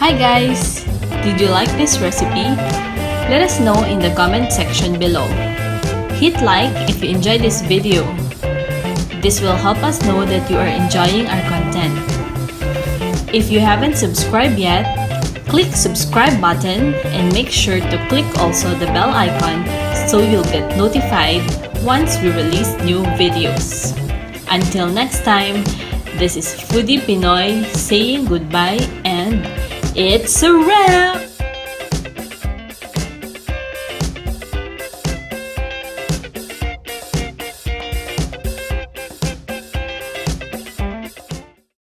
Hi guys! Did you like this recipe? Let us know in the comment section below. Hit like if you enjoyed this video. This will help us know that you are enjoying our content. If you haven't subscribed yet, click subscribe button and make sure to click also the bell icon so you'll get notified once we release new videos. Until next time, this is Foodie Pinoy saying goodbye and it's a wrap!